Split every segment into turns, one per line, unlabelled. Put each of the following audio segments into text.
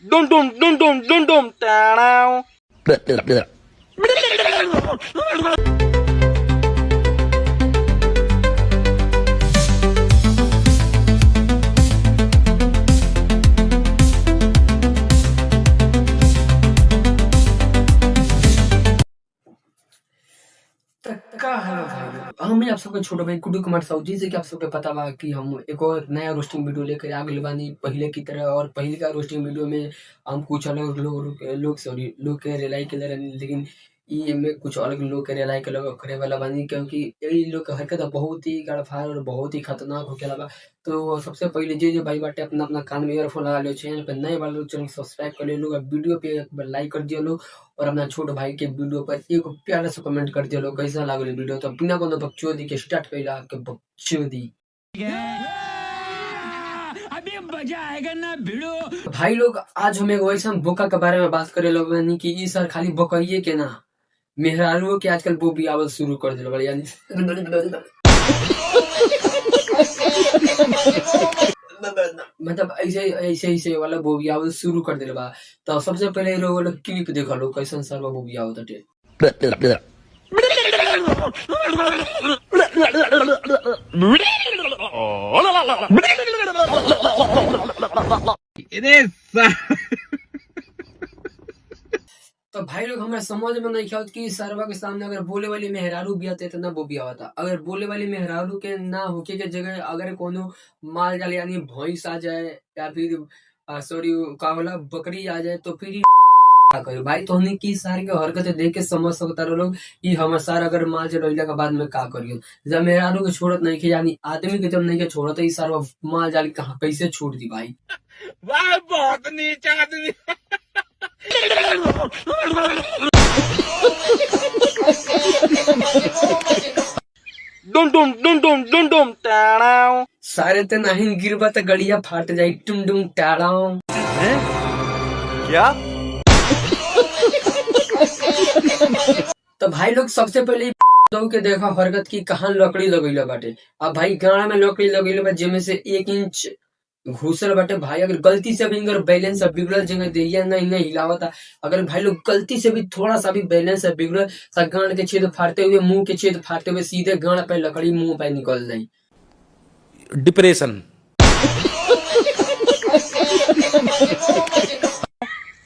Dum dum dum dum dum dum. Down.
का hello भाई लोग हम आप सबके छोटे भाई गुड्डू कुमार साहू जी से कि आप सबके पता बा कि हम एक और नया रोस्टिंग वीडियो लेकर आ गए बानी पहले की तरह। और पहले का रोस्टिंग वीडियो में हम कुछ अलग लोग के रिलाई के रहनी, लेकिन ये में कुछ अलग लोग के रिलाई के करे वाला बानी, क्योंकि ये लोग के हरकत बहुत ही गड़फार और बहुत ही खतरनाक होके लगा। तो सबसे पहले जो भाई बाटे अपना अपना कान में ईयरफोन लगा लो, चैनल पे नए वाले लोग चैनल सब्सक्राइब कर ले लो, वीडियो पे एक बार लाइक कर दियो लोग, और अपना छोटे भाई के वीडियो पर एक प्यारा सा कमेंट कर दिया लोग कैसा लागल वीडियो। तो बिना कोनो बकचोदी के स्टार्ट कइला के बकचोदी अभी मजा आएगा ना भिड़ो। भाई लोग आज हम एक वैसा बोका के बारे में बात करे लोग, यानी कि ई सर खाली बकइए के ना मेहरारुओं के आजकल बोबी आवल शुरू कर दिल बड़े, यानी मतलब ऐसे ऐसे ऐसे वाला बोबी आवल शुरू कर दिल बा। तो सबसे पहले लोग क्लिप देखा लो कैसन सर बोबी आवत हटे। तो भाई लोग हमारे समझ में नहीं आवत कि सरवा के सामने अगर बोले वाली मेहरारू भी आते तो ना वो भी आवता। अगर बोले वाली मेहरारू के ना होके के जगह अगर कोनो माल जाल यानी भैंस आ जाए या फिर सॉरी का होला बकरी आ जाए तो फिर क्या करे भाई। तो हमने की सार के हरकतें देख के समझ सकता रहो लोग कि हम सार अगर माल चल के बाद में का करियो। जब मेहरारू के छोड़त नहीं के यानी आदमी के जब नहीं के छोड़त ही सार माल जाल कहाँ कैसे छोड़ दी भाई।
वाह बहुत नीच आदमी। Dum dum dum dum dum dum. Down.
सारे ते नहीं गिरबा तो गड़िया फाट जाई टुम डुम टाड़ाओ।
क्या?
तो भाई लोग सबसे पहले के देखा हरकत की कहाँ लकड़ी लगेला बाटे। अब भाई गाड़ा में लकड़ी लगेले बा जेमे से 1 इंच घुसल बाटे भाई। अगर गलती से भी अगर बैलेंस बिगड़ल जगह देरिया नहीं हिलावता, अगर भाई लोग गलती से भी थोड़ा सा भी बैलेंस बिगड़ल तो गाड़ के छेद फाड़ते हुए मुंह के छेद फाड़ते हुए सीधे गाड़ पे लकड़ी मुंह पे निकल जाई।
डिप्रेशन।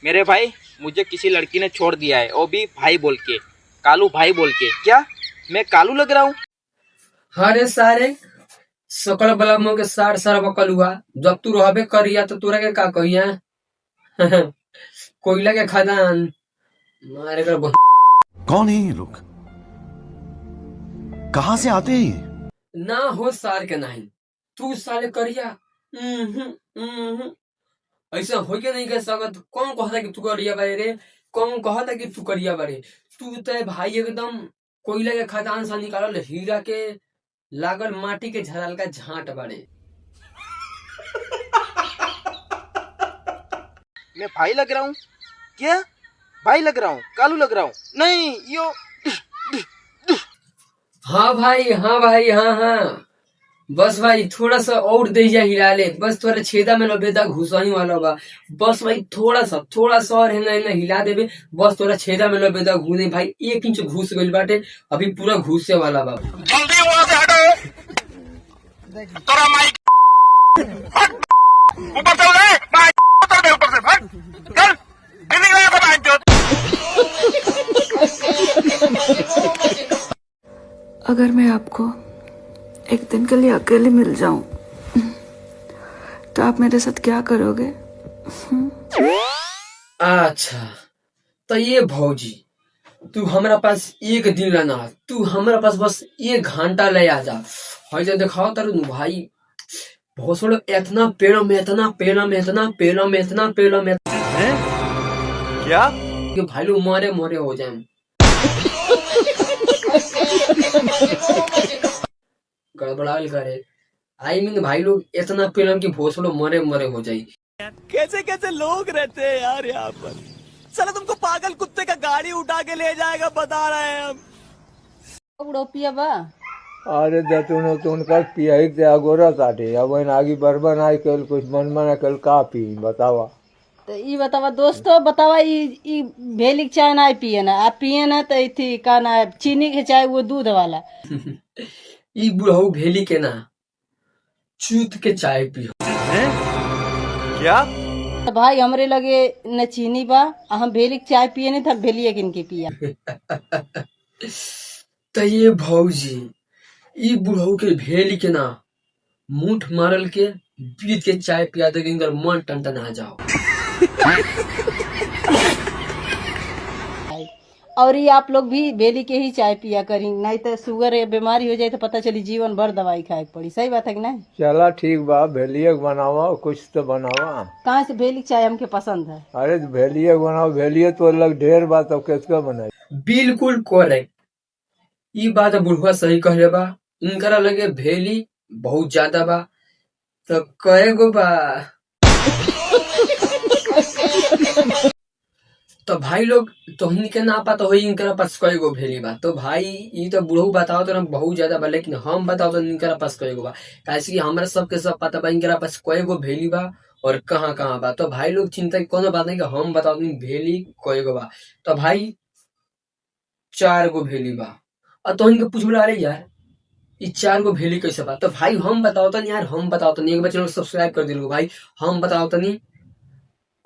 मेरे भाई मुझे किसी लड़की ने छोड़ दिया है, वो भी भाई बोल के, कालू भाई बोल के। क्या मैं कालू लग रहा हूँ?
हरे सारे सकल बला मुंह के सार सार बकल हुआ। जब तू रहबे करिया तो तोरा के का कहिया कोयला के खदान मारे कर
कौन है ये लोग, कहां से आते हैं?
ना हो सार के नहीं तू साले करिया ऐसा हो के नहीं कर सकत। कौन कहता कि तू करिया बारे रे, कौन कहता कि तू करिया बारे। तू तो भाई एकदम कोयला के खदान से निकालल हीरा के लागल माटी के झराल का झांट बारे।
मैं भाई लग रहा हूँ? क्या भाई लग रहा हूँ? कालू लग रहा हूँ? नहीं यो।
हाँ भाई हाँ बस भाई थोड़ा सा और दे जा हिला ले, बस थोड़ा छेदा में लबेदा घुसाई वाला बा। बस भाई थोड़ा सा और है ना हिला देबे, बस थोड़ा छेदा में लबेदा घूने भाई 1 इंच घुस गइल बाटे, अभी पूरा घुसे वाला बा।
जल्दी वहां से हटो। तोरा माइक ऊपर चल रहे उतर दे ऊपर से भाग चल गिरने गया था माइक जो।
अगर मैं आपको एक दिन के लिए अकेले मिल जाऊं तो आप मेरे साथ क्या करोगे?
अच्छा तो ये भौजी तू हमारा पास 1 दिन लाना, तू हमारा पास बस 1 घंटा ले आ जा। हई जो दिखाओ तारू भाई बहुत सोलो इतना पेड़ों में
क्या
कि भाई लोग मोरे हो जाए। गड़बड़ाल करे आई मीन भाई लोग इतना पेड़ों की भोसड़ो मोरे हो जाए।
कैसे कैसे लोग रहते हैं यार यहाँ पर। चलो तुमको पागल कुत्ते का गाड़ी उठा के ले जाएगा, बता रहे हैं हम।
अरे दतुन तुन कर पियाई ते अगोरा ताटे अब इन आगी बरबन आई कल कुछ मन मना कल का पी बतावा।
तो ई बतावा दोस्तों, बतावा ई भेली के चाय ना पिए ना, आप पिए ना तो थी का ना चीनी के चाय, वो दूध वाला।
ई बुढ़ऊ भेली के ना चूत के चाय पियो।
क्या?
तो भाई हमरे लगे न चीनी बा, हम भेली के चाय पिए नहीं था, भेलिए किनके पिया।
तो ये भौजी ई बुढ़ऊ के भेली के ना मुठ मारल के बीत के चाय पिया दे, इनकर मन टन आ जाओ।
और ये आप लोग भी भेली के ही चाय पिया करी, नहीं तो शुगर या बीमारी हो जाए तो पता चली जीवन भर दवाई खाए पड़ी। सही बात है कि नहीं?
चला ठीक बा, भेलिए के बनावा, कुछ तो बनावा।
कहाँ से भेली की चाय हमके पसंद है।
अरे भेलिए के बनाओ, भेलिए तो अलग ढेर बात, अब किसका बनाई।
बिल्कुल करेक्ट, ई बात बुढ़वा सही कह रहे बा। इनकरा लगे भेली बहुत ज्यादा बा, तो कहे गो बा। तो भाई लोग तोहनी के ना पता हो इनकरा पास कई गो भेली बा। तो भाई ई तो बुढ़ऊ बताओ तो ना बहुत ज्यादा बा, लेकिन हम बताओ तो इनकरा पास कई गो बा, कैसे कि हमरा सबके सब पता बा इनकरा पास कई गो भेली बा और कहाँ कहाँ बा। तो भाई लोग चिंता की कोनो बात नहीं कि हम बताओ भेली कई गो बा। तो भाई 4 गो भेली बा। और तोहनी के पूछ बोला, अरे यार ई 4 गो भेली कैसे बा? तो भाई हम बताओ तो यार, हम बताओ तो एक बार चैनल सब्सक्राइब कर दिलो भाई। हम बताओ तो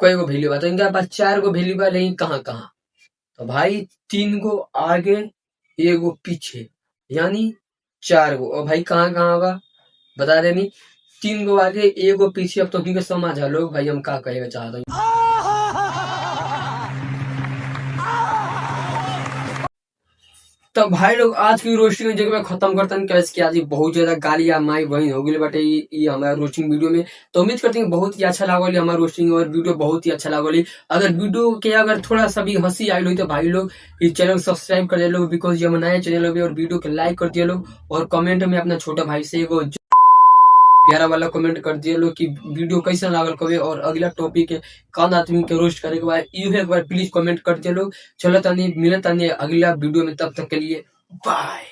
कई गो भेली बा। तो इनका पास 4 गो भेली बा, लेकिन कहाँ कहाँ? तो भाई 3 गो आगे 1 गो पीछे, यानी 4 गो। और भाई कहाँ कहाँ बा बता देनी, 3 गो आगे 1 गो पीछे। अब तो के समझ लोग भाई हम का कहेगा चाहते हैं। तो भाई लोग आज की रोस्टिंग जगह में खत्म करते हैं, कैसे कि आज बहुत ज्यादा गाली या माई बहन हो गई बटे ये हमारा रोस्टिंग वीडियो में। तो उम्मीद करते हैं बहुत ही अच्छा लागल हमारा रोस्टिंग और वीडियो बहुत ही अच्छा लागल। अगर वीडियो के अगर थोड़ा सा भी हंसी आई हुई तो भाई लोग इस चैनल को सब्सक्राइब कर दिए लोग, बिकॉज ये नया चैनल है। और वीडियो को लाइक कर दिए लोग, और कमेंट में अपना छोटा भाई से एगो प्यारा वाला कमेंट कर दिए लोग कि वीडियो कैसा लागल कभी, और अगला टॉपिक है कौन आदमी के रोस्ट करे के बाद यू एक बार प्लीज कमेंट कर दिए लोग। चलो तनी मिले तनी अगला वीडियो में, तब तक के लिए बाय।